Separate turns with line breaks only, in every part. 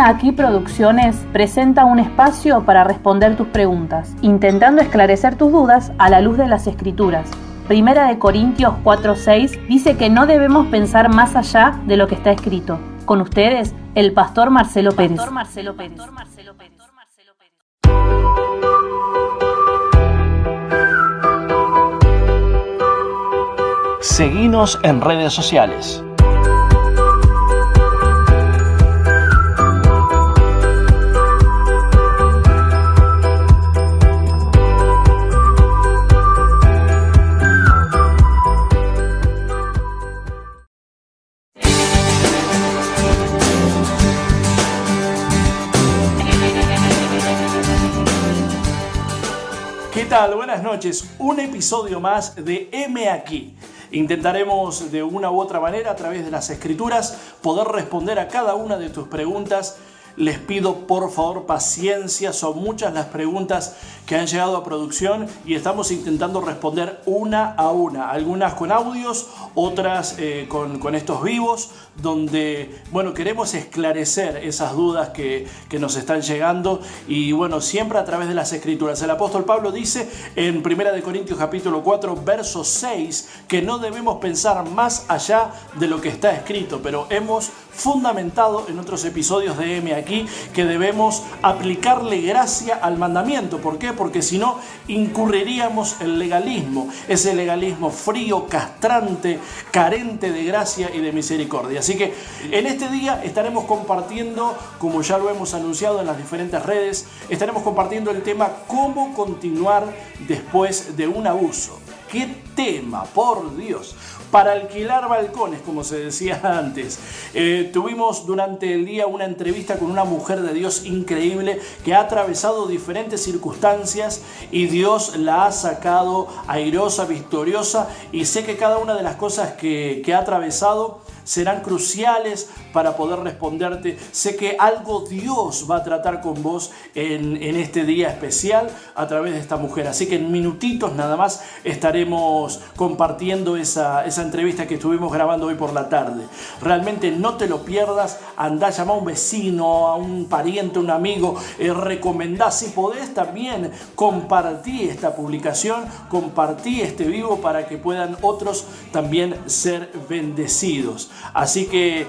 Aquí Producciones presenta un espacio para responder tus preguntas, intentando esclarecer tus dudas a la luz de las Escrituras. Primera de Corintios 4:6 dice que no debemos pensar más allá de lo que está escrito. Con ustedes, el pastor Marcelo Pérez.
Seguinos en redes sociales. ¿Qué tal? Buenas noches. Un episodio más de Aquí. Intentaremos de una u otra manera, a través de las Escrituras, poder responder a cada una de tus preguntas. Les pido por favor paciencia, son muchas las preguntas que han llegado a producción y estamos intentando responder una a una, algunas con audios, otras con estos vivos, donde queremos esclarecer esas dudas que nos están llegando y siempre a través de las Escrituras. El apóstol Pablo dice en 1 de Corintios capítulo 4, verso 6, que no debemos pensar más allá de lo que está escrito, pero hemos fundamentado en otros episodios de Aquí que debemos aplicarle gracia al mandamiento. ¿Por qué? Porque si no, incurriríamos en legalismo, ese legalismo frío, castrante, carente de gracia y de misericordia. Así que en este día estaremos compartiendo, como ya lo hemos anunciado en las diferentes redes, estaremos compartiendo el tema cómo continuar después de un abuso. ¡Qué tema, por Dios! Para alquilar balcones, como se decía antes. Tuvimos durante el día una entrevista con una mujer de Dios increíble que ha atravesado diferentes circunstancias y Dios la ha sacado airosa, victoriosa, y sé que cada una de las cosas que ha atravesado serán cruciales para poder responderte. Sé que algo Dios va a tratar con vos en este día especial a través de esta mujer. Así que en minutitos nada más estaremos compartiendo esa entrevista que estuvimos grabando hoy por la tarde. Realmente no te lo pierdas. Andá, llama a un vecino, a un pariente, un amigo, recomendá. Si podés también compartí esta publicación, compartí este vivo para que puedan otros también ser bendecidos. Así que,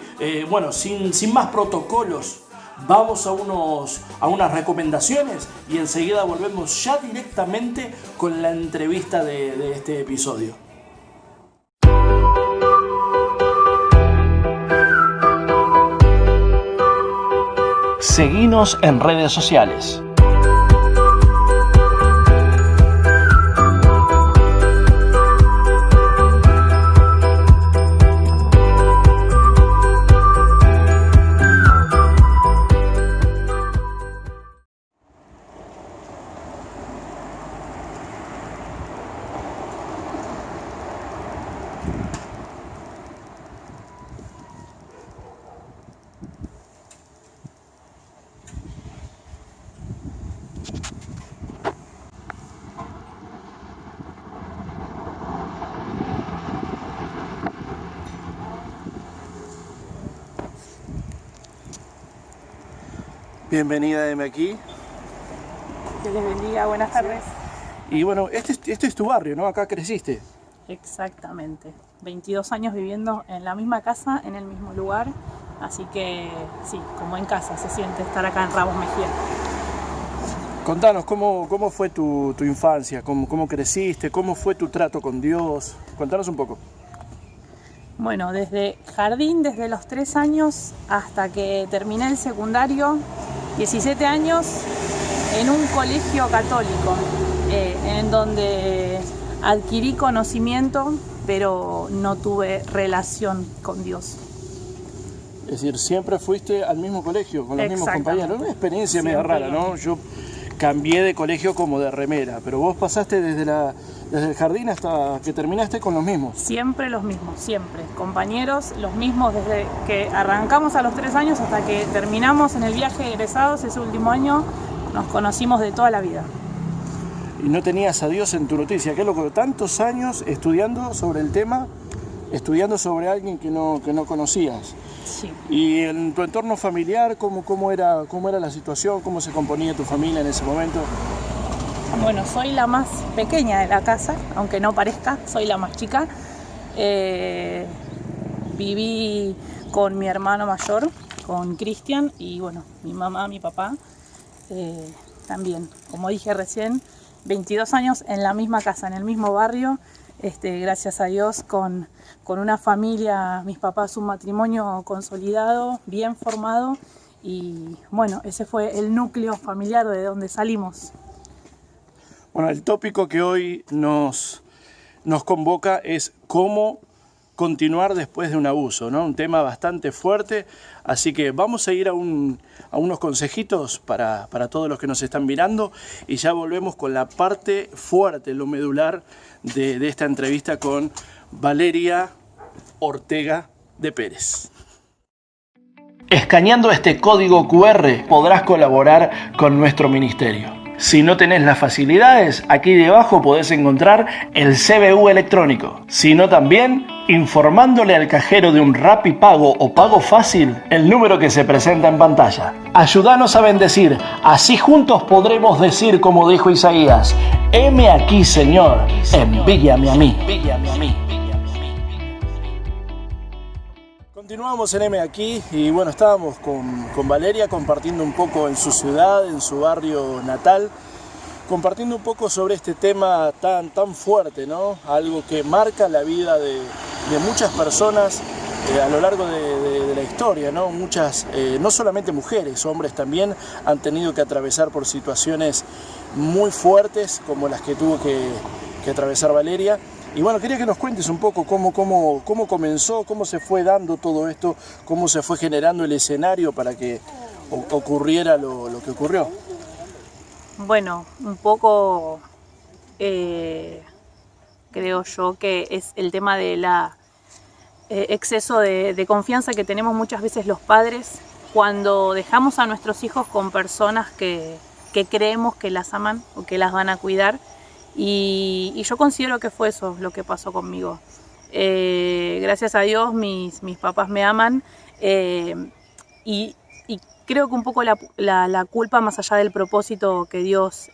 sin más protocolos, vamos a unas recomendaciones y enseguida volvemos ya directamente con la entrevista de este episodio. Seguinos en redes sociales. Bienvenida Aquí.
Que les bendiga, buenas tardes.
Y este es tu barrio, ¿no? Acá creciste.
Exactamente. 22 años viviendo en la misma casa, en el mismo lugar. Así que sí, como en casa se siente estar acá en Ramos Mejía.
Contanos, ¿cómo fue tu infancia? ¿Cómo creciste? ¿Cómo fue tu trato con Dios? Contanos un poco.
Bueno, desde jardín, desde los 3 años hasta que terminé el secundario, 17 años en un colegio católico, en donde adquirí conocimiento, pero no tuve relación con Dios.
Es decir, siempre fuiste al mismo colegio, con los mismos compañeros. Una experiencia medio rara, ¿no? Yo cambié de colegio como de remera, pero vos pasaste desde el jardín hasta que terminaste con los mismos.
Siempre los mismos, siempre. Compañeros, los mismos desde que arrancamos a los 3 años hasta que terminamos en el viaje de egresados ese último año, nos conocimos de toda la vida.
Y no tenías a Dios en tu noticia, qué loco, tantos años estudiando sobre el tema estudiando sobre alguien que no conocías.
Sí.
Y en tu entorno familiar, ¿cómo era la situación? ¿Cómo se componía tu familia en ese momento?
Bueno, soy la más pequeña de la casa, aunque no parezca, soy la más chica. Viví con mi hermano mayor, con Cristian, y bueno, mi mamá, mi papá, también. Como dije recién, 22 años en la misma casa, en el mismo barrio, gracias a Dios, con una familia, mis papás, un matrimonio consolidado, bien formado, y bueno, ese fue el núcleo familiar de donde salimos.
Bueno, el tópico que hoy nos convoca es cómo continuar después de un abuso, ¿no? Un tema bastante fuerte, así que vamos a ir a unos consejitos para todos los que nos están mirando y ya volvemos con la parte fuerte, lo medular de esta entrevista con Valeria Ortega de Pérez. Escaneando este código QR podrás colaborar con nuestro ministerio. Si no tenés las facilidades, aquí debajo podés encontrar el CBU electrónico. Si no, también informándole al cajero de un Rappi Pago o Pago Fácil el número que se presenta en pantalla. Ayúdanos a bendecir, así juntos podremos decir como dijo Isaías: heme aquí, Señor, envíame a mí. Continuamos en M aquí y bueno, estábamos con Valeria compartiendo un poco en su ciudad, en su barrio natal, compartiendo un poco sobre este tema tan fuerte, ¿no? Algo que marca la vida de muchas personas a lo largo de la historia, ¿no? Muchas, no solamente mujeres, hombres también han tenido que atravesar por situaciones muy fuertes como las que tuvo que atravesar Valeria. Y bueno, quería que nos cuentes un poco cómo comenzó, cómo se fue dando todo esto, cómo se fue generando el escenario para que ocurriera lo que ocurrió.
Bueno, un poco creo yo que es el tema de la exceso de confianza que tenemos muchas veces los padres cuando dejamos a nuestros hijos con personas que creemos que las aman o que las van a cuidar. Y yo considero que fue eso lo que pasó conmigo. Gracias a Dios mis papás me aman y creo que un poco la culpa, más allá del propósito que Dios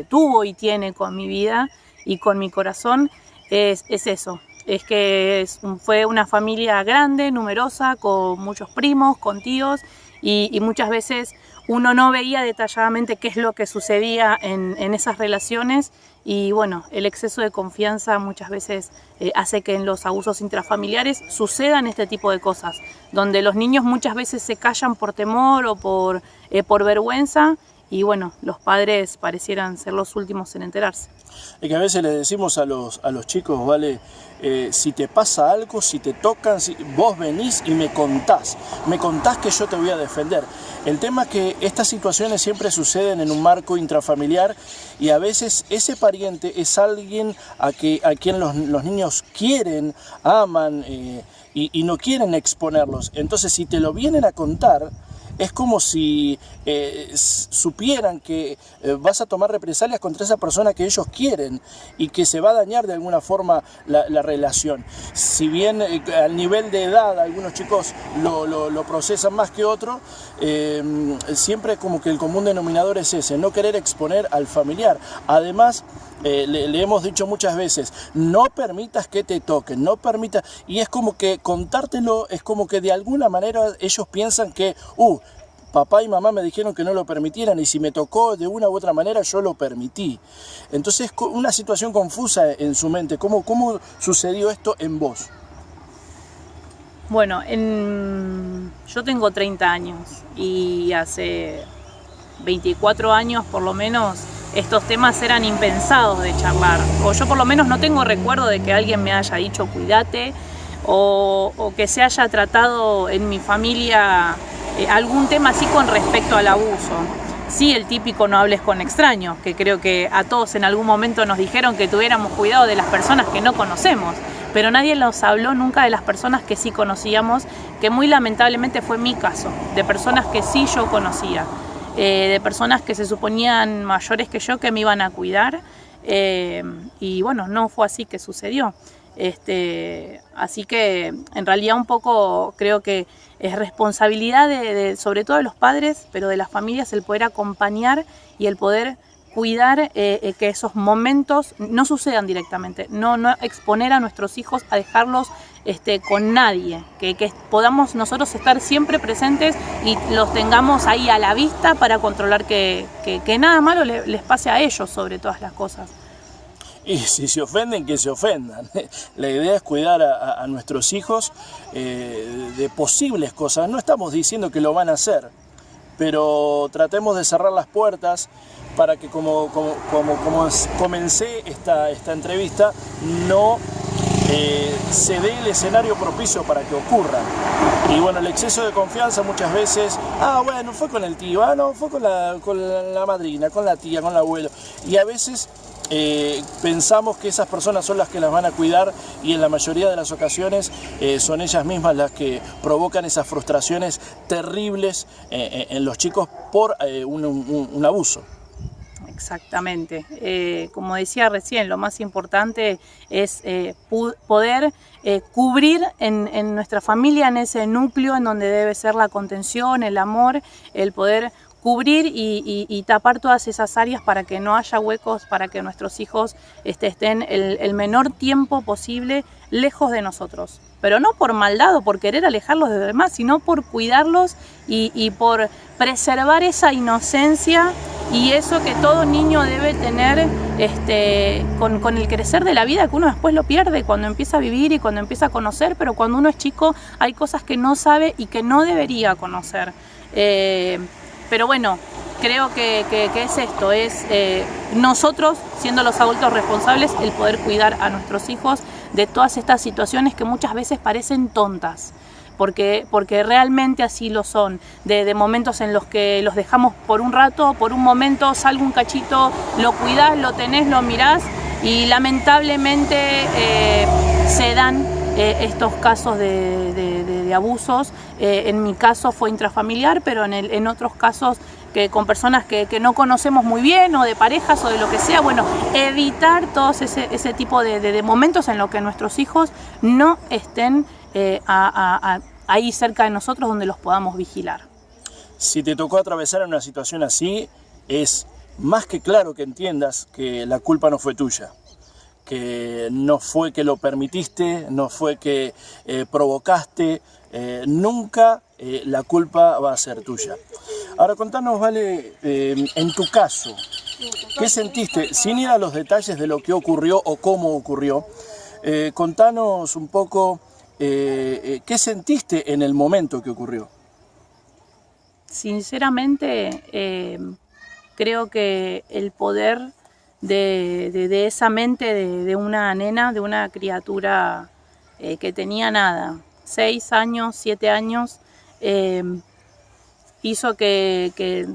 tuvo y tiene con mi vida y con mi corazón, es eso. Es que fue una familia grande, numerosa, con muchos primos, con tíos, y muchas veces uno no veía detalladamente qué es lo que sucedía en esas relaciones. Y bueno, el exceso de confianza muchas veces hace que en los abusos intrafamiliares sucedan este tipo de cosas, donde los niños muchas veces se callan por temor o por vergüenza, y bueno, los padres parecieran ser los últimos en enterarse.
Es que a veces les decimos a los chicos, ¿vale? Si te pasa algo, si te tocan, vos venís y me contás que yo te voy a defender. El tema es que estas situaciones siempre suceden en un marco intrafamiliar y a veces ese pariente es alguien a quien los niños quieren, aman y no quieren exponerlos. Entonces, si te lo vienen a contar, es como si supieran que vas a tomar represalias contra esa persona que ellos quieren y que se va a dañar de alguna forma la relación. Si bien al nivel de edad algunos chicos lo procesan más que otros, siempre como que el común denominador es ese, no querer exponer al familiar. Además, le hemos dicho muchas veces, no permitas que te toquen, no permitas, y es como que contártelo, es como que de alguna manera ellos piensan que, papá y mamá me dijeron que no lo permitieran y si me tocó de una u otra manera yo lo permití. Entonces, una situación confusa en su mente. ¿Cómo sucedió esto en vos?
Bueno, yo tengo 30 años y hace 24 años por lo menos estos temas eran impensados de charlar, o yo por lo menos no tengo recuerdo de que alguien me haya dicho cuídate o que se haya tratado en mi familia algún tema así con respecto al abuso. Sí, el típico no hables con extraños, que creo que a todos en algún momento nos dijeron que tuviéramos cuidado de las personas que no conocemos, pero nadie nos habló nunca de las personas que sí conocíamos, que muy lamentablemente fue mi caso, de personas que sí yo conocía, de personas que se suponían mayores que yo que me iban a cuidar, y bueno, no fue así que sucedió. Así que en realidad un poco creo que es responsabilidad sobre todo de los padres, pero de las familias, el poder acompañar y el poder cuidar que esos momentos no sucedan directamente, no exponer a nuestros hijos a dejarlos con nadie, que podamos nosotros estar siempre presentes y los tengamos ahí a la vista para controlar que nada malo les pase a ellos sobre todas las cosas.
Y si se ofenden, que se ofendan. La idea es cuidar a nuestros hijos de posibles cosas. No estamos diciendo que lo van a hacer, pero tratemos de cerrar las puertas para que, como comencé esta entrevista, no se dé el escenario propicio para que ocurra. Y bueno, el exceso de confianza muchas veces, bueno, fue con el tío, no, fue con la madrina, con la tía, con el abuelo. Y a veces pensamos que esas personas son las que las van a cuidar, y en la mayoría de las ocasiones son ellas mismas las que provocan esas frustraciones terribles en los chicos por un abuso.
Exactamente. Como decía recién, lo más importante es poder cubrir en nuestra familia, en ese núcleo en donde debe ser la contención, el amor, el poder cubrir y tapar todas esas áreas para que no haya huecos, para que nuestros hijos estén el menor tiempo posible lejos de nosotros. Pero no por maldad o por querer alejarlos de los demás, sino por cuidarlos y por preservar esa inocencia y eso que todo niño debe tener con el crecer de la vida, que uno después lo pierde cuando empieza a vivir y cuando empieza a conocer, pero cuando uno es chico hay cosas que no sabe y que no debería conocer. Pero bueno, creo que es esto, es nosotros, siendo los adultos responsables, el poder cuidar a nuestros hijos de todas estas situaciones que muchas veces parecen tontas, porque realmente así lo son, de momentos en los que los dejamos por un rato, por un momento, salga un cachito, lo cuidás, lo tenés, lo mirás, y lamentablemente se dan estos casos de abusos. En mi caso fue intrafamiliar, pero en otros casos con personas que no conocemos muy bien, o de parejas o de lo que sea. Bueno, evitar todos ese tipo de momentos en los que nuestros hijos no estén ahí cerca de nosotros, donde los podamos vigilar.
Si te tocó atravesar una situación así, es más que claro que entiendas que la culpa no fue tuya, que no fue que lo permitiste, no fue que provocaste, nunca la culpa va a ser tuya. Ahora contanos, Vale, en tu caso, ¿qué sentiste? Sin ir a los detalles de lo que ocurrió o cómo ocurrió, contanos un poco qué sentiste en el momento que ocurrió.
Sinceramente, creo que el poder de esa mente de una nena, de una criatura que tenía 6 años, 7 años, hizo que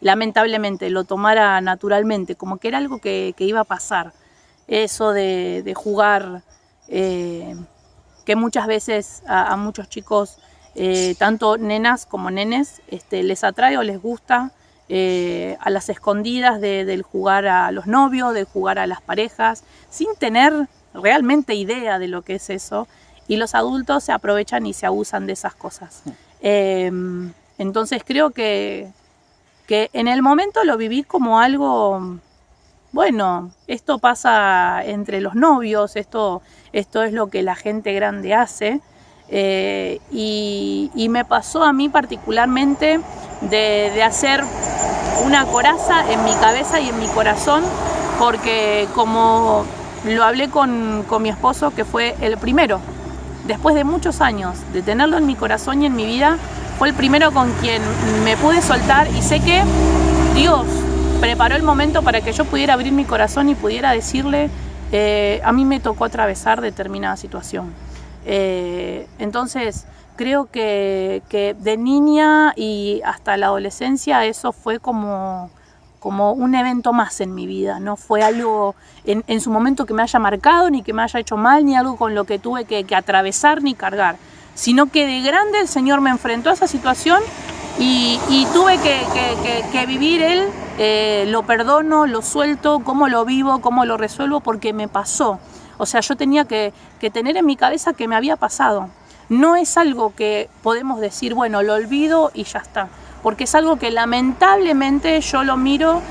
lamentablemente lo tomara naturalmente, como que era algo que iba a pasar. Eso de jugar, que muchas veces a muchos chicos, tanto nenas como nenes, les atrae o les gusta, a las escondidas del jugar a los novios, del jugar a las parejas, sin tener realmente idea de lo que es eso, y los adultos se aprovechan y se abusan de esas cosas. Entonces creo que en el momento lo viví como algo, bueno, esto pasa entre los novios, esto es lo que la gente grande hace, y me pasó a mí particularmente de hacer una coraza en mi cabeza y en mi corazón, porque como lo hablé con mi esposo, que fue el primero, después de muchos años de tenerlo en mi corazón y en mi vida, fue el primero con quien me pude soltar, y sé que Dios preparó el momento para que yo pudiera abrir mi corazón y pudiera decirle, a mí me tocó atravesar determinada situación. Entonces creo que de niña y hasta la adolescencia eso fue como un evento más en mi vida. No fue algo en su momento que me haya marcado, ni que me haya hecho mal, ni algo con lo que tuve que atravesar ni cargar, sino que de grande el Señor me enfrentó a esa situación y tuve que vivir Él. Lo perdono, lo suelto, cómo lo vivo, cómo lo resuelvo, porque me pasó. O sea, yo tenía que tener en mi cabeza que me había pasado. No es algo que podemos decir, bueno, lo olvido y ya está. Porque es algo que lamentablemente yo lo miro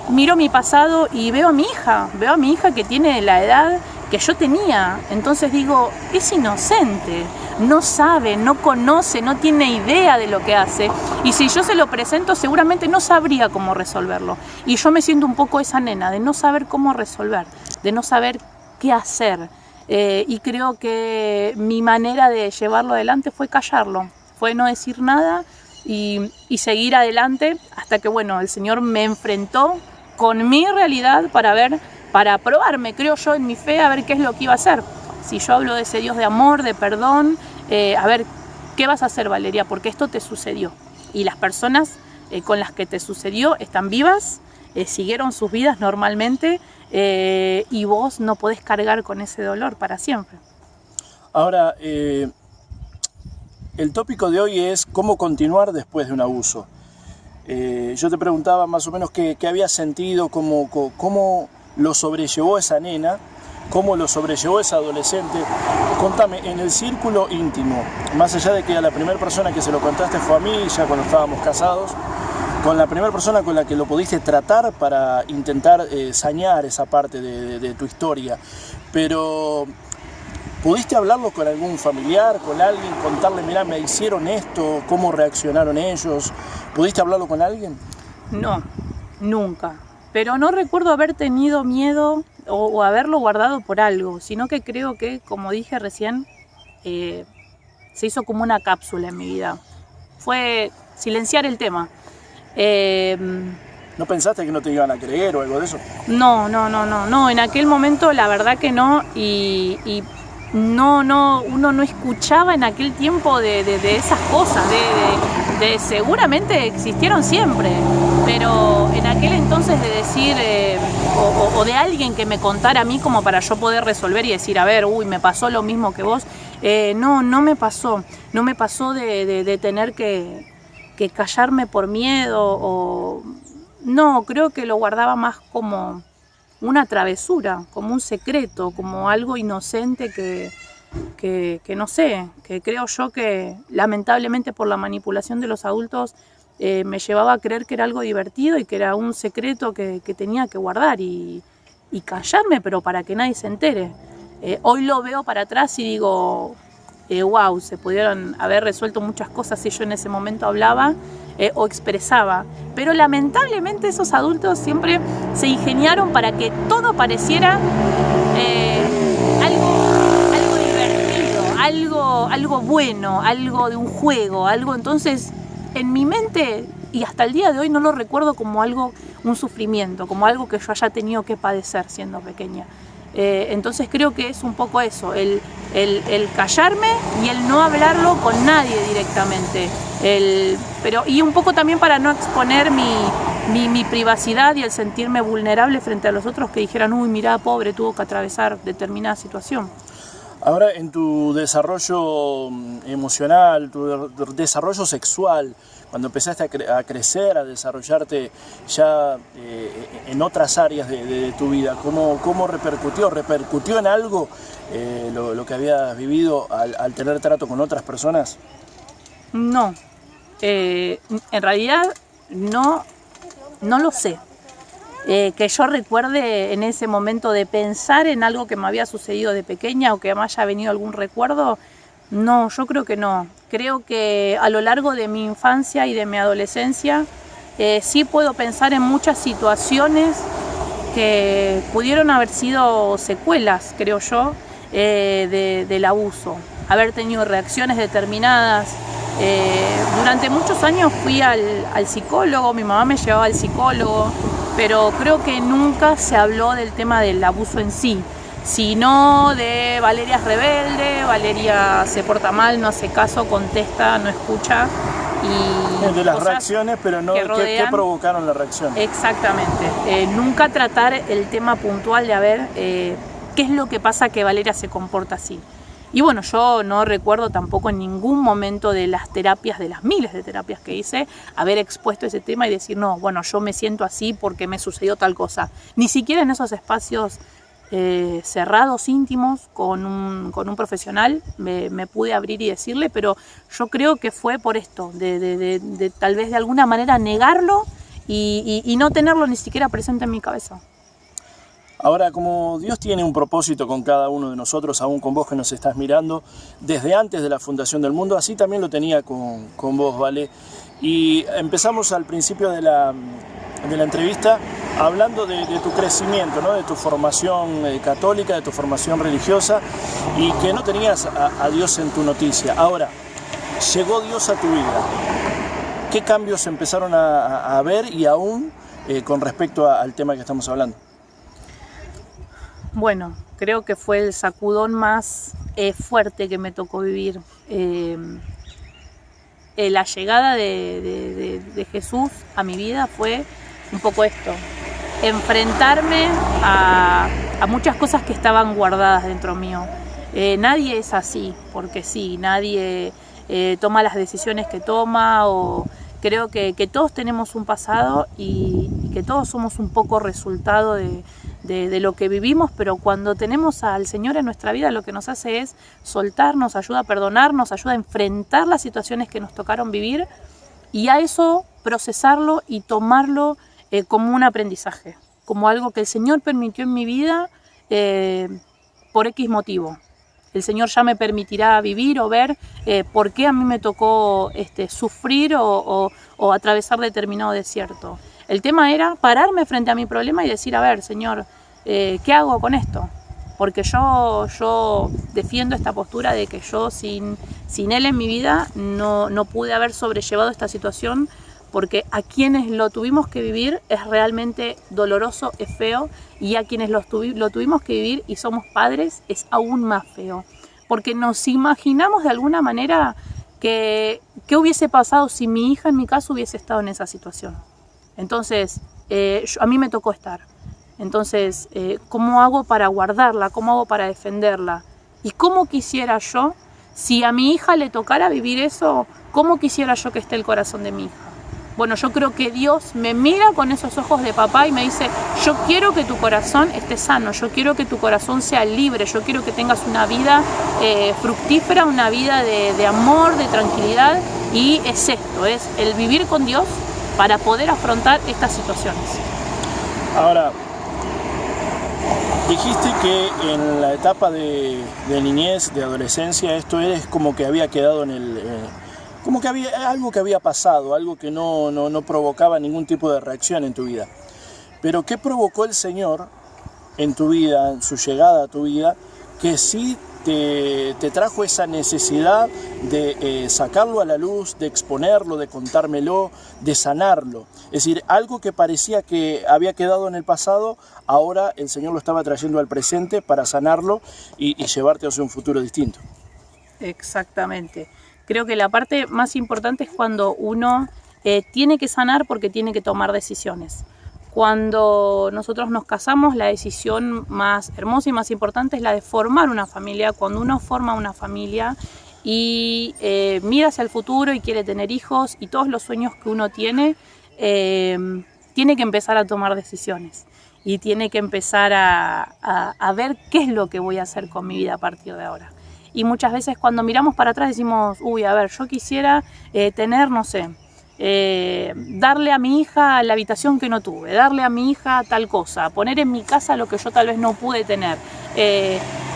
mi pasado y veo a mi hija que tiene la edad que yo tenía. Entonces digo, es inocente, no sabe, no conoce, no tiene idea de lo que hace. Y si yo se lo presento, seguramente no sabría cómo resolverlo. Y yo me siento un poco esa nena, de no saber cómo resolver, de no saber qué hacer. Y creo que mi manera de llevarlo adelante fue callarlo, fue no decir nada y seguir adelante hasta que, bueno, el Señor me enfrentó con mi realidad para probarme, creo yo, en mi fe, a ver qué es lo que iba a hacer. Si yo hablo de ese Dios de amor, de perdón, a ver, ¿qué vas a hacer, Valeria? Porque esto te sucedió. Y las personas con las que te sucedió están vivas, siguieron sus vidas normalmente, y vos no podés cargar con ese dolor para siempre.
Ahora, el tópico de hoy es cómo continuar después de un abuso. Yo te preguntaba más o menos qué habías sentido, cómo lo sobrellevó esa nena, cómo lo sobrellevó esa adolescente. Contame, en el círculo íntimo, más allá de que a la primera persona que se lo contaste fue a mí, ya cuando estábamos casados, con la primera persona con la que lo pudiste tratar para intentar sanear esa parte de tu historia, pero ¿pudiste hablarlo con algún familiar, con alguien, contarle, mirá, me hicieron esto, cómo reaccionaron ellos? ¿Pudiste hablarlo con alguien?
No, nunca. Pero no recuerdo haber tenido miedo o haberlo guardado por algo, sino que creo que, como dije recién, se hizo como una cápsula en mi vida. Fue silenciar el tema.
¿No pensaste que no te iban a creer o algo de eso?
No, en aquel momento la verdad que no, y no, uno no escuchaba en aquel tiempo de esas cosas, seguramente existieron siempre, pero en aquel entonces de decir, o de alguien que me contara a mí como para yo poder resolver y decir, a ver, me pasó lo mismo que vos, no me pasó de tener que callarme por miedo, no, creo que lo guardaba más como una travesura, como un secreto, como algo inocente que no sé, que creo yo que lamentablemente por la manipulación de los adultos me llevaba a creer que era algo divertido y que era un secreto que tenía que guardar y callarme, pero para que nadie se entere. Hoy lo veo para atrás y digo, wow, se pudieron haber resuelto muchas cosas si yo en ese momento hablaba o expresaba, pero lamentablemente esos adultos siempre se ingeniaron para que todo pareciera algo divertido, algo bueno, algo de un juego, algo. Entonces en mi mente, y hasta el día de hoy no lo recuerdo como un sufrimiento, como algo que yo haya tenido que padecer siendo pequeña. Entonces creo que es un poco eso, el callarme y el no hablarlo con nadie directamente, y un poco también para no exponer mi privacidad y el sentirme vulnerable frente a los otros que dijeran, uy, mirá, pobre, tuvo que atravesar determinada situación.
Ahora, en tu desarrollo emocional, tu desarrollo sexual, cuando empezaste a crecer, a desarrollarte ya en otras áreas de tu vida, ¿cómo repercutió? ¿Repercutió en algo lo que habías vivido al tener trato con otras personas?
No, en realidad no lo sé. Que yo recuerde en ese momento de pensar en algo que me había sucedido de pequeña o que me haya venido algún recuerdo, no, yo creo que no. Creo que a lo largo de mi infancia y de mi adolescencia sí puedo pensar en muchas situaciones que pudieron haber sido secuelas, creo yo, del abuso. Haber tenido reacciones determinadas. Durante muchos años fui al psicólogo, mi mamá me llevaba al psicólogo, pero creo que nunca se habló del tema del abuso en sí, sino de Valeria es rebelde, Valeria se porta mal, no hace caso, contesta, no escucha. Y
de las reacciones, pero no qué provocaron la reacción.
Exactamente. Nunca tratar el tema puntual de a ver qué es lo que pasa que Valeria se comporta así. Y bueno, yo no recuerdo tampoco en ningún momento de las terapias, de las miles de terapias que hice, haber expuesto ese tema y decir, no, bueno, yo me siento así porque me sucedió tal cosa. Ni siquiera en esos espacios cerrados, íntimos, con un profesional, me pude abrir y decirle, pero yo creo que fue por esto, de tal vez de alguna manera negarlo y no tenerlo ni siquiera presente en mi cabeza.
Ahora, como Dios tiene un propósito con cada uno de nosotros, aún con vos que nos estás mirando, desde antes de la fundación del mundo, así también lo tenía con vos, ¿vale? Y empezamos al principio de la entrevista hablando de tu crecimiento, ¿no? De tu formación católica, de tu formación religiosa, y que no tenías a Dios en tu noticia. Ahora, llegó Dios a tu vida. ¿Qué cambios empezaron a ver y aún con respecto al tema que estamos hablando?
Bueno, creo que fue el sacudón más fuerte que me tocó vivir. La llegada de Jesús a mi vida fue un poco esto, enfrentarme a muchas cosas que estaban guardadas dentro mío. Nadie es así, porque sí, nadie toma las decisiones que toma, o creo que todos tenemos un pasado y que todos somos un poco resultado de lo que vivimos, pero cuando tenemos al Señor en nuestra vida, lo que nos hace es soltarnos, ayuda a perdonarnos, ayuda a enfrentar las situaciones que nos tocaron vivir y a eso procesarlo y tomarlo como un aprendizaje, como algo que el Señor permitió en mi vida por X motivo. El Señor ya me permitirá vivir o ver por qué a mí me tocó sufrir o atravesar determinado desierto. El tema era pararme frente a mi problema y decir, a ver, Señor, ¿qué hago con esto? Porque yo defiendo esta postura de que yo sin Él en mi vida no pude haber sobrellevado esta situación, porque a quienes lo tuvimos que vivir es realmente doloroso, es feo, y a quienes lo tuvimos que vivir y somos padres es aún más feo, porque nos imaginamos de alguna manera qué hubiese pasado si mi hija en mi caso hubiese estado en esa situación. Entonces, a mí me tocó estar. Entonces, ¿cómo hago para guardarla? ¿Cómo hago para defenderla? ¿Y cómo quisiera yo, si a mi hija le tocara vivir eso, cómo quisiera yo que esté el corazón de mi hija? Bueno, yo creo que Dios me mira con esos ojos de papá y me dice, yo quiero que tu corazón esté sano, yo quiero que tu corazón sea libre, yo quiero que tengas una vida fructífera, una vida de amor, de tranquilidad, y es esto, es el vivir con Dios para poder afrontar estas situaciones.
Ahora, dijiste que en la etapa de niñez, de adolescencia, esto es como que había quedado en el... como que había algo que había pasado, algo que no provocaba ningún tipo de reacción en tu vida. Pero ¿qué provocó el Señor en tu vida, en su llegada a tu vida, que sí te trajo esa necesidad de sacarlo a la luz, de exponerlo, de contármelo, de sanarlo? Es decir, algo que parecía que había quedado en el pasado, ahora el Señor lo estaba trayendo al presente para sanarlo y llevarte hacia un futuro distinto.
Exactamente. Creo que la parte más importante es cuando uno tiene que sanar porque tiene que tomar decisiones. Cuando nosotros nos casamos, la decisión más hermosa y más importante es la de formar una familia. Cuando uno forma una familia y mira hacia el futuro y quiere tener hijos y todos los sueños que uno tiene que empezar a tomar decisiones y tiene que empezar a ver qué es lo que voy a hacer con mi vida a partir de ahora. Y muchas veces cuando miramos para atrás decimos, uy, a ver, yo quisiera tener, no sé, darle a mi hija la habitación que no tuve, darle a mi hija tal cosa, poner en mi casa lo que yo tal vez no pude tener.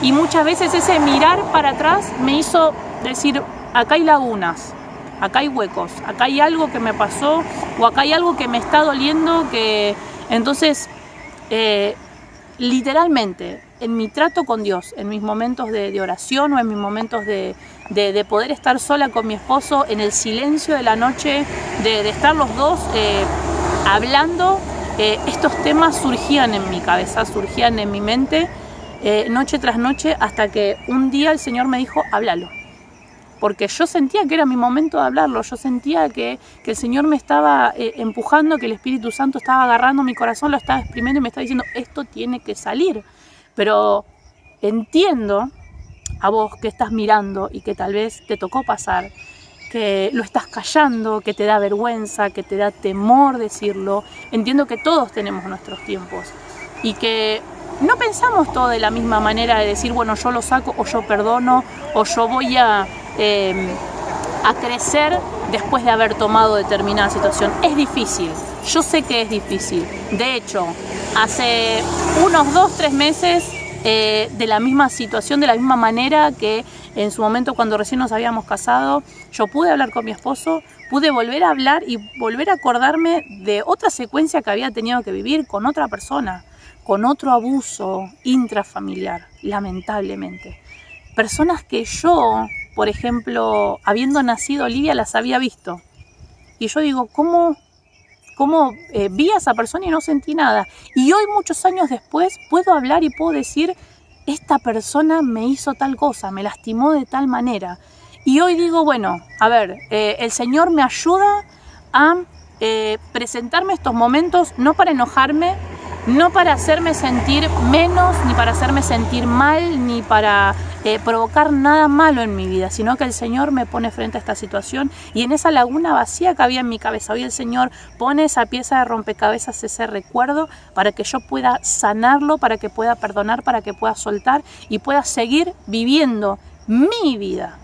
Y muchas veces ese mirar para atrás me hizo decir, acá hay lagunas, acá hay huecos, acá hay algo que me pasó o acá hay algo que me está doliendo, que entonces literalmente en mi trato con Dios, en mis momentos de oración o en mis momentos de poder estar sola con mi esposo, en el silencio de la noche, de estar los dos hablando, estos temas surgían en mi cabeza, surgían en mi mente, noche tras noche, hasta que un día el Señor me dijo, háblalo. Porque yo sentía que era mi momento de hablarlo, yo sentía que el Señor me estaba empujando, que el Espíritu Santo estaba agarrando mi corazón, lo estaba exprimiendo y me estaba diciendo, esto tiene que salir. Pero entiendo a vos que estás mirando y que tal vez te tocó pasar, que lo estás callando, que te da vergüenza, que te da temor decirlo. Entiendo que todos tenemos nuestros tiempos, y que no pensamos todo de la misma manera de decir, bueno, yo lo saco o yo perdono o yo voy a crecer después de haber tomado determinada situación. Es difícil, yo sé que es difícil. De hecho, hace unos 2-3 meses, de la misma situación, de la misma manera que en su momento cuando recién nos habíamos casado, yo pude hablar con mi esposo, pude volver a hablar y volver a acordarme de otra secuencia que había tenido que vivir con otra persona, con otro abuso intrafamiliar, lamentablemente. Personas que yo, por ejemplo, habiendo nacido Olivia, las había visto. Y yo digo, ¿cómo vi a esa persona y no sentí nada? Y hoy, muchos años después, puedo hablar y puedo decir, esta persona me hizo tal cosa, me lastimó de tal manera. Y hoy digo, bueno, a ver, el Señor me ayuda a presentarme estos momentos, no para enojarme, no para hacerme sentir menos, ni para hacerme sentir mal, ni para provocar nada malo en mi vida, sino que el Señor me pone frente a esta situación y en esa laguna vacía que había en mi cabeza, hoy el Señor pone esa pieza de rompecabezas, ese recuerdo, para que yo pueda sanarlo, para que pueda perdonar, para que pueda soltar y pueda seguir viviendo mi vida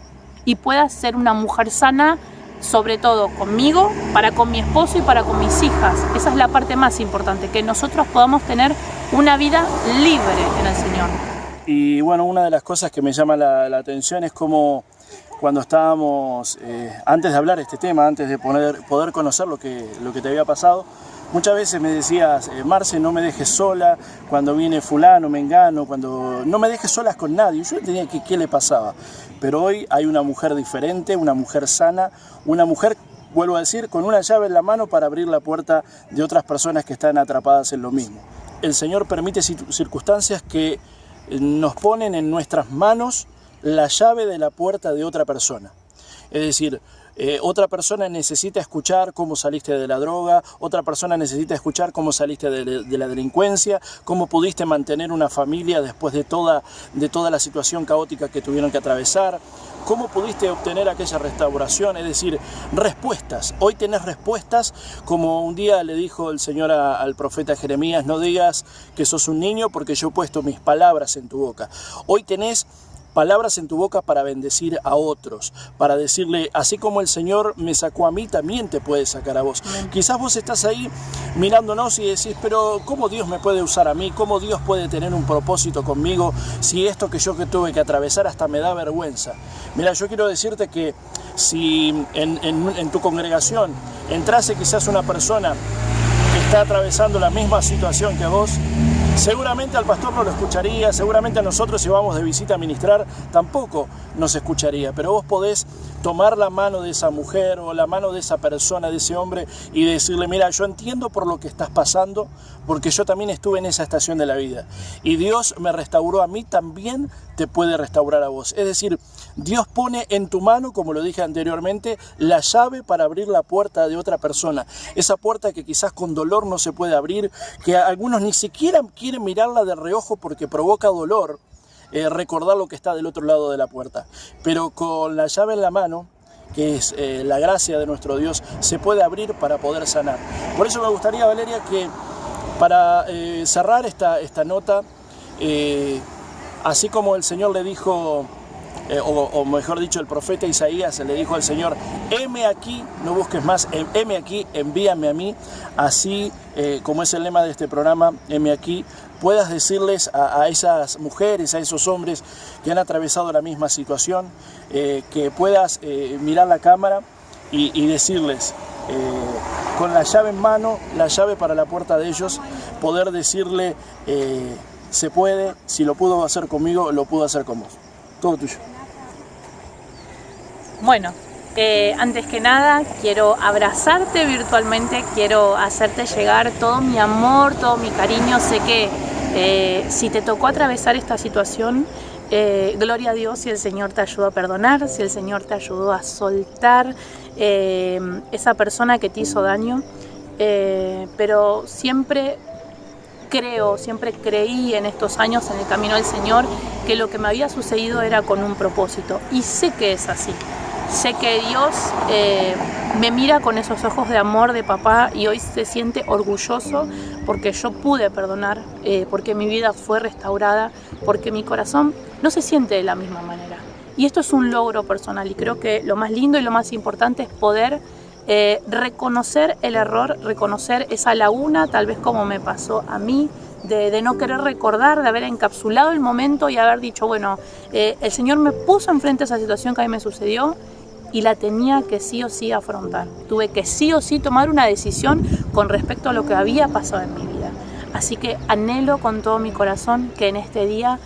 y pueda ser una mujer sana, sobre todo conmigo, para con mi esposo y para con mis hijas. Esa es la parte más importante, que nosotros podamos tener una vida libre en el Señor.
Y bueno, una de las cosas que me llama la atención es como cuando estábamos, antes de hablar este tema, antes de poder conocer lo que te había pasado, muchas veces me decías, Marce, no me dejes sola, cuando viene fulano, mengano, cuando no me dejes solas con nadie. Yo entendía que qué le pasaba, pero hoy hay una mujer diferente, una mujer sana, una mujer, vuelvo a decir, con una llave en la mano para abrir la puerta de otras personas que están atrapadas en lo mismo. El Señor permite circunstancias que nos ponen en nuestras manos la llave de la puerta de otra persona. Es decir, otra persona necesita escuchar cómo saliste de la droga, otra persona necesita escuchar cómo saliste de la delincuencia, cómo pudiste mantener una familia después de toda la situación caótica que tuvieron que atravesar, cómo pudiste obtener aquella restauración, es decir, respuestas. Hoy tenés respuestas, como un día le dijo el Señor al profeta Jeremías, no digas que sos un niño porque yo he puesto mis palabras en tu boca. Hoy tenés palabras en tu boca para bendecir a otros, para decirle, así como el Señor me sacó a mí, también te puede sacar a vos. Quizás vos estás ahí mirándonos y decís, pero ¿cómo Dios me puede usar a mí? ¿Cómo Dios puede tener un propósito conmigo si esto que tuve que atravesar hasta me da vergüenza? Mira, yo quiero decirte que si en tu congregación entrase quizás una persona que está atravesando la misma situación que vos, seguramente al pastor no lo escucharía, seguramente a nosotros si vamos de visita a ministrar tampoco nos escucharía, pero vos podés tomar la mano de esa mujer o la mano de esa persona, de ese hombre y decirle, mira, yo entiendo por lo que estás pasando, porque yo también estuve en esa estación de la vida y Dios me restauró a mí, también te puede restaurar a vos. Es decir, Dios pone en tu mano, como lo dije anteriormente, la llave para abrir la puerta de otra persona, esa puerta que quizás con dolor no se puede abrir, que algunos ni siquiera quieren mirarla de reojo porque provoca dolor, recordar lo que está del otro lado de la puerta, pero con la llave en la mano, que es la gracia de nuestro Dios, se puede abrir para poder sanar. Por eso me gustaría, Valeria, que para cerrar esta nota, así como el Señor le dijo, o mejor dicho, el profeta Isaías le dijo al Señor, heme aquí, no busques más, heme aquí, envíame a mí, así como es el lema de este programa, heme aquí, puedas decirles a esas mujeres, a esos hombres que han atravesado la misma situación, que puedas mirar la cámara y decirles, con la llave en mano, la llave para la puerta de ellos, poder decirle, se puede, si lo pudo hacer conmigo, lo pudo hacer con vos. Todo tuyo.
Bueno, antes que nada quiero abrazarte virtualmente, quiero hacerte llegar todo mi amor, todo mi cariño. Sé que si te tocó atravesar esta situación, gloria a Dios si el Señor te ayudó a perdonar, si el Señor te ayudó a soltar esa persona que te hizo daño, pero siempre creí en estos años en el camino del Señor que lo que me había sucedido era con un propósito, y sé que es así.
sé que Dios me mira con esos ojos de amor de papá y hoy se siente orgulloso porque yo pude perdonar, porque mi vida fue restaurada, porque mi corazón no se siente de la misma manera. Y esto es un logro personal y creo que lo más lindo y lo más importante es poder reconocer el error, reconocer esa laguna, tal vez como me pasó a mí, de no querer recordar, de haber encapsulado el momento y haber dicho, bueno, el Señor me puso enfrente a esa situación que a mí me sucedió y la tenía que sí o sí afrontar. Tuve que sí o sí tomar una decisión con respecto a lo que había pasado en mi vida. Así que anhelo con todo mi corazón que en este día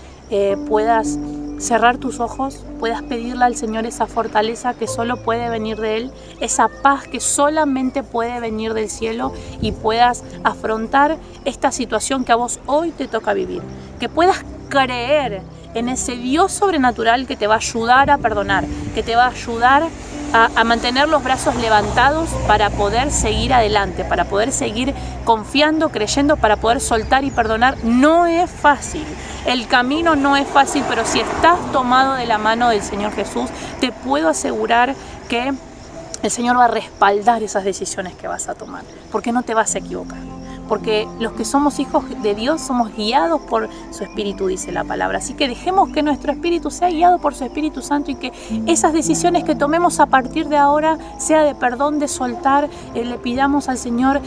puedas cerrar tus ojos, puedas pedirle al Señor esa fortaleza que solo puede venir de Él, esa paz que solamente puede venir del cielo y puedas afrontar esta situación que a vos hoy te toca vivir. Que puedas creer en ese Dios sobrenatural que te va a ayudar a perdonar, que te va a ayudar a mantener los brazos levantados para poder seguir adelante, para poder seguir confiando, creyendo, para poder soltar y perdonar. No es fácil, el camino no es fácil, pero si estás tomado de la mano del Señor Jesús, te puedo asegurar que el Señor va a respaldar esas decisiones que vas a tomar, porque no te vas a equivocar. Porque los que somos hijos de Dios somos guiados por su Espíritu, dice la palabra. Así que dejemos que nuestro espíritu sea guiado por su Espíritu Santo y que esas decisiones que tomemos a partir de ahora, sea de perdón, de soltar, le pidamos al Señor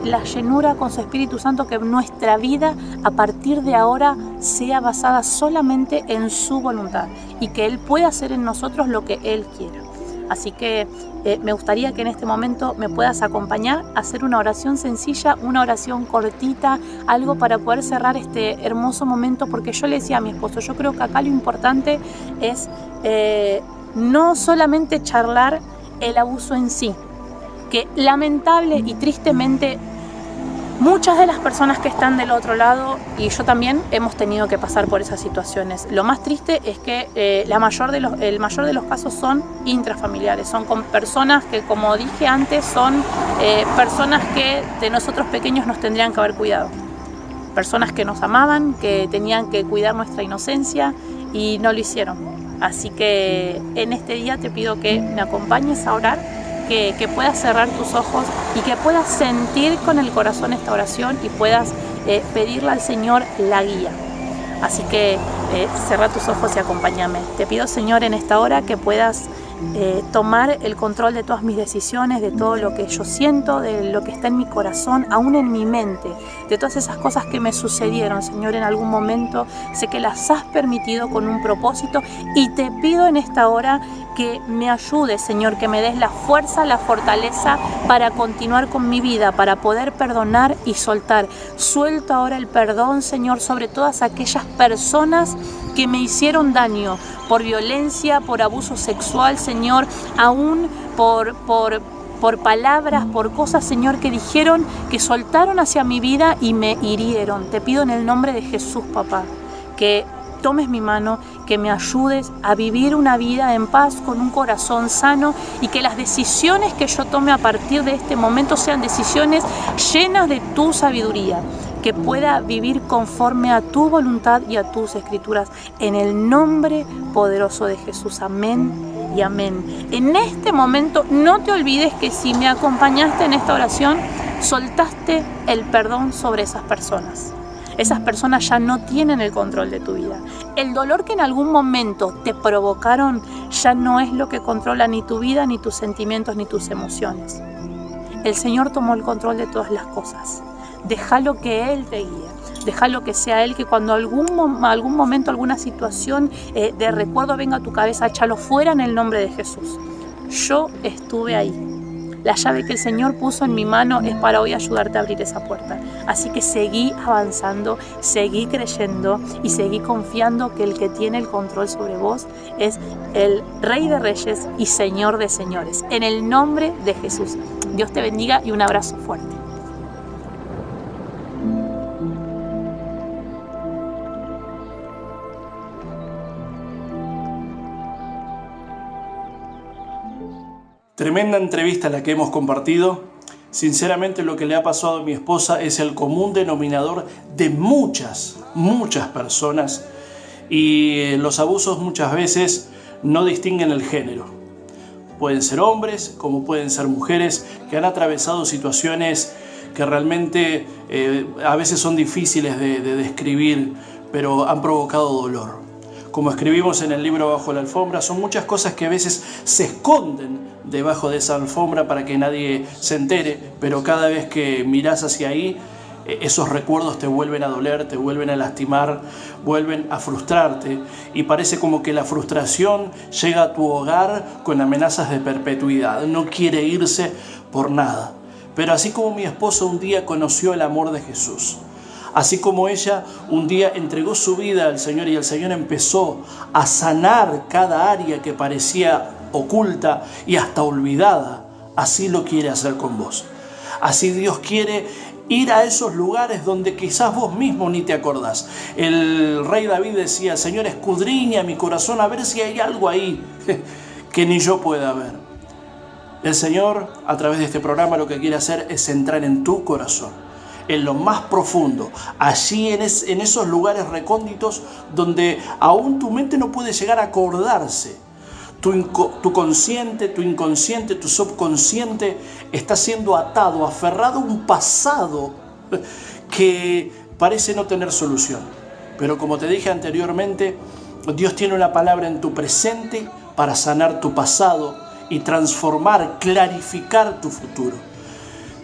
la llenura con su Espíritu Santo, que nuestra vida a partir de ahora sea basada solamente en su voluntad y que Él pueda hacer en nosotros lo que Él quiera. Así que me gustaría que en este momento me puedas acompañar a hacer una oración sencilla, una oración cortita, algo para poder cerrar este hermoso momento, porque yo le decía a mi esposo, yo creo que acá lo importante es no solamente charlar el abuso en sí, que lamentable y tristemente muchas de las personas que están del otro lado, y yo también, hemos tenido que pasar por esas situaciones. Lo más triste es que el mayor de los casos son intrafamiliares, son con personas que, como dije antes, son personas que de nosotros pequeños nos tendrían que haber cuidado. Personas que nos amaban, que tenían que cuidar nuestra inocencia y no lo hicieron. Así que en este día te pido que me acompañes a orar, que puedas cerrar tus ojos y que puedas sentir con el corazón esta oración y puedas pedirle al Señor la guía. Así que cerra tus ojos y acompáñame. Te pido, Señor, en esta hora que puedas tomar el control de todas mis decisiones, de todo lo que yo siento, de lo que está en mi corazón, aún en mi mente, de todas esas cosas que me sucedieron, Señor, en algún momento. Sé que las has permitido con un propósito y te pido en esta hora que me ayudes, Señor, que me des la fuerza, la fortaleza para continuar con mi vida, para poder perdonar y soltar. Suelto ahora el perdón, Señor, sobre todas aquellas personas que me hicieron daño por violencia, por abuso sexual, Señor, aún por palabras, por cosas, Señor, que dijeron, que soltaron hacia mi vida y me hirieron. Te pido en el nombre de Jesús, papá, que tomes mi mano, que me ayudes a vivir una vida en paz, con un corazón sano, y que las decisiones que yo tome a partir de este momento sean decisiones llenas de tu sabiduría, que pueda vivir conforme a tu voluntad y a tus escrituras. En el nombre poderoso de Jesús. Amén y amén. En este momento no te olvides que si me acompañaste en esta oración, soltaste el perdón sobre esas personas. Esas personas ya no tienen el control de tu vida. El dolor que en algún momento te provocaron ya no es lo que controla ni tu vida, ni tus sentimientos, ni tus emociones. El Señor tomó el control de todas las cosas. Déjalo que Él te guíe. Déjalo que sea Él, que cuando algún momento, alguna situación de recuerdo venga a tu cabeza, échalo fuera en el nombre de Jesús. Yo estuve ahí. La llave que el Señor puso en mi mano es para hoy ayudarte a abrir esa puerta. Así que seguí avanzando, seguí creyendo y seguí confiando que el que tiene el control sobre vos es el Rey de Reyes y Señor de Señores. En el nombre de Jesús. Dios te bendiga y un abrazo fuerte.
Tremenda entrevista la que hemos compartido. Sinceramente, lo que le ha pasado a mi esposa es el común denominador de muchas personas, y los abusos muchas veces no distinguen el género. pueden ser hombres como pueden ser mujeres que han atravesado situaciones que realmente a veces son difíciles de describir, pero han provocado dolor. Como escribimos en el libro Bajo la Alfombra, son muchas cosas que a veces se esconden debajo de esa alfombra para que nadie se entere, pero cada vez que mirás hacia ahí, esos recuerdos te vuelven a doler, te vuelven a lastimar, vuelven a frustrarte, y parece como que la frustración llega a tu hogar con amenazas de perpetuidad. No quiere irse por nada. Pero así como mi esposa un día conoció el amor de Jesús, así como ella un día entregó su vida al Señor y el Señor empezó a sanar cada área que parecía oculta y hasta olvidada, así lo quiere hacer con vos. Así Dios quiere ir a esos lugares donde quizás vos mismo ni te acordás. El rey David decía: Señor, escudriña mi corazón a ver si hay algo ahí que ni yo pueda ver. El Señor, a través de este programa, lo que quiere hacer es entrar en tu corazón, en lo más profundo, allí en esos lugares recónditos donde aún tu mente no puede llegar a acordarse. Tu consciente, tu inconsciente, tu subconsciente está siendo atado, aferrado a un pasado que parece no tener solución. Pero como te dije anteriormente, Dios tiene una palabra en tu presente para sanar tu pasado y transformar, clarificar tu futuro.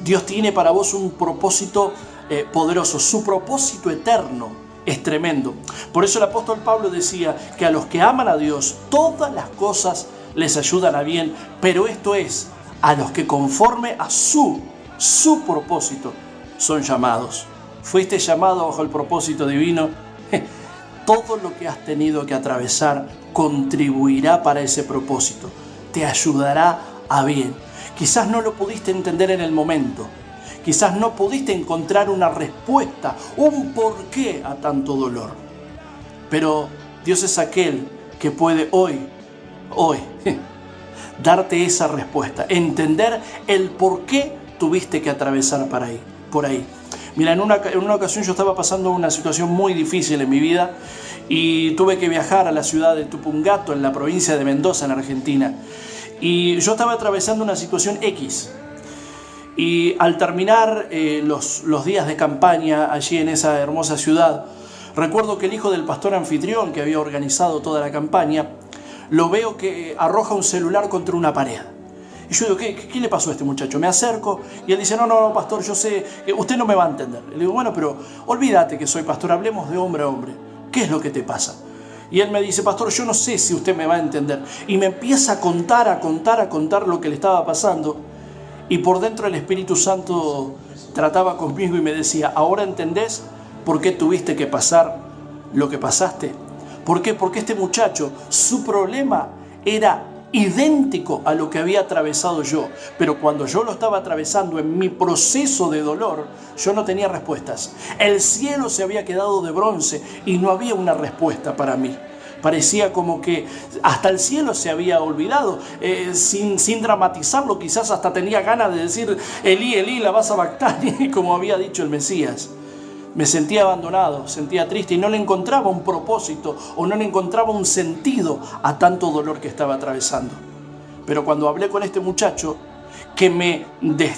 Dios tiene para vos un propósito poderoso. Su propósito eterno es tremendo. Por eso el apóstol Pablo decía que a los que aman a Dios, todas las cosas les ayudan a bien, pero esto es a los que conforme a su propósito son llamados. Fuiste llamado bajo el propósito divino. Todo lo que has tenido que atravesar contribuirá para ese propósito. Te ayudará a bien. Quizás no lo pudiste entender en el momento. Quizás no pudiste encontrar una respuesta, un porqué a tanto dolor. Pero Dios es aquel que puede hoy, darte esa respuesta. Entender el por qué tuviste que atravesar por ahí. Mira, en una ocasión yo estaba pasando una situación muy difícil en mi vida y tuve que viajar a la ciudad de Tupungato, en la provincia de Mendoza, en Argentina. Y yo estaba atravesando una situación X. Y al terminar los días de campaña allí en esa hermosa ciudad, recuerdo que el hijo del pastor anfitrión que había organizado toda la campaña, lo veo que arroja un celular contra una pared. Y yo digo, ¿qué le pasó a este muchacho? Me acerco y él dice, no, pastor, yo sé, usted no me va a entender. Le digo, bueno, pero olvídate que soy pastor, hablemos de hombre a hombre. ¿Qué es lo que te pasa? Y él me dice, pastor, yo no sé si usted me va a entender. Y me empieza a contar lo que le estaba pasando. Y por dentro el Espíritu Santo trataba conmigo y me decía, ¿ahora entendés por qué tuviste que pasar lo que pasaste? ¿Por qué? Porque este muchacho, su problema era idéntico a lo que había atravesado yo. Pero cuando yo lo estaba atravesando en mi proceso de dolor, yo no tenía respuestas. El cielo se había quedado de bronce y no había una respuesta para mí. Parecía como que hasta el cielo se había olvidado, sin dramatizarlo, quizás hasta tenía ganas de decir Elí, Elí, lama sabactani, como había dicho el Mesías. Me sentía abandonado, sentía triste y no le encontraba un propósito o no le encontraba un sentido a tanto dolor que estaba atravesando. Pero cuando hablé con este muchacho que me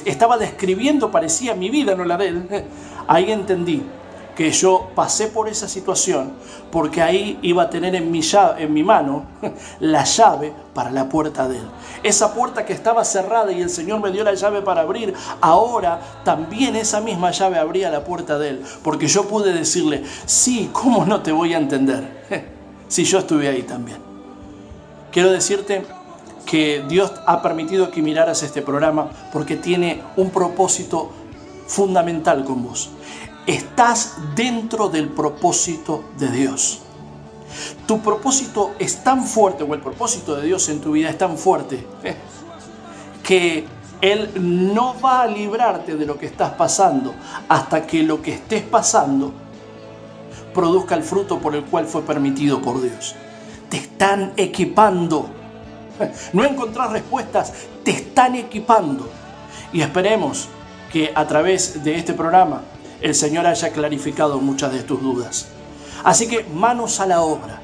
estaba describiendo, parecía mi vida, no la de él, ahí entendí que yo pasé por esa situación porque ahí iba a tener en mi mano la llave para la puerta de él. Esa puerta que estaba cerrada y el Señor me dio la llave para abrir, ahora también esa misma llave abría la puerta de él, porque yo pude decirle, sí, ¿cómo no te voy a entender? Si yo estuve ahí también. Quiero decirte que Dios ha permitido que miraras este programa porque tiene un propósito fundamental con vos. Estás dentro del propósito de Dios. Tu propósito es tan fuerte, o el propósito de Dios en tu vida es tan fuerte, que Él no va a librarte de lo que estás pasando hasta que lo que estés pasando produzca el fruto por el cual fue permitido por Dios. Te están equipando. No encontrás respuestas, te están equipando. Y esperemos que a través de este programa el Señor haya clarificado muchas de tus dudas. Así que manos a la obra.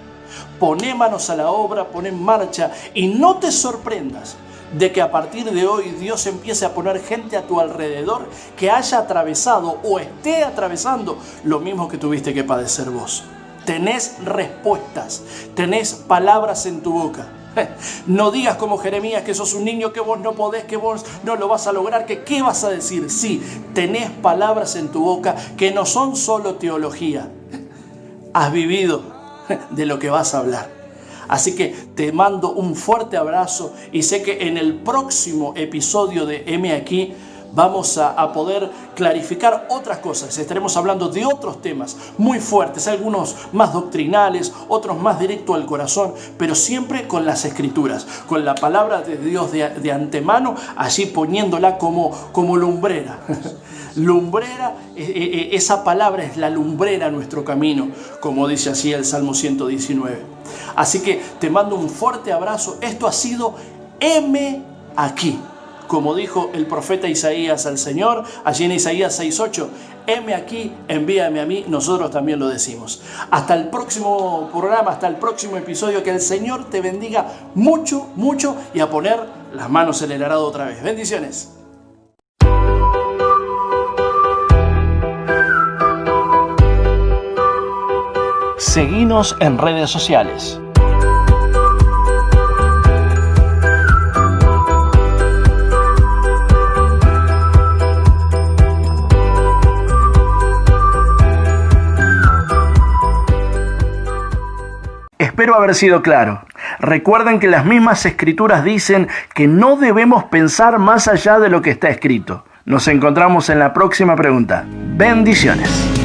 Poné manos a la obra, poné en marcha y no te sorprendas de que a partir de hoy Dios empiece a poner gente a tu alrededor que haya atravesado o esté atravesando lo mismo que tuviste que padecer vos. Tenés respuestas, tenés palabras en tu boca. No digas como Jeremías que sos un niño, que vos no podés, que vos no lo vas a lograr, que qué vas a decir. Sí, tenés palabras en tu boca que no son solo teología. Has vivido de lo que vas a hablar. Así que te mando un fuerte abrazo y sé que en el próximo episodio de M Aquí vamos a poder clarificar otras cosas. Estaremos hablando de otros temas muy fuertes, algunos más doctrinales, otros más directo al corazón, pero siempre con las Escrituras, con la palabra de Dios de antemano, allí poniéndola como lumbrera. Lumbrera, esa palabra es la lumbrera a nuestro camino, como dice así el Salmo 119. Así que te mando un fuerte abrazo. Esto ha sido M Aquí. Como dijo el profeta Isaías al Señor, allí en Isaías 6:8, heme aquí, envíame a mí, nosotros también lo decimos. Hasta el próximo programa, hasta el próximo episodio, que el Señor te bendiga mucho, mucho y a poner las manos en el arado otra vez. Bendiciones. Seguinos en redes sociales. Espero haber sido claro. Recuerden que las mismas Escrituras dicen que no debemos pensar más allá de lo que está escrito. Nos encontramos en la próxima pregunta. Bendiciones.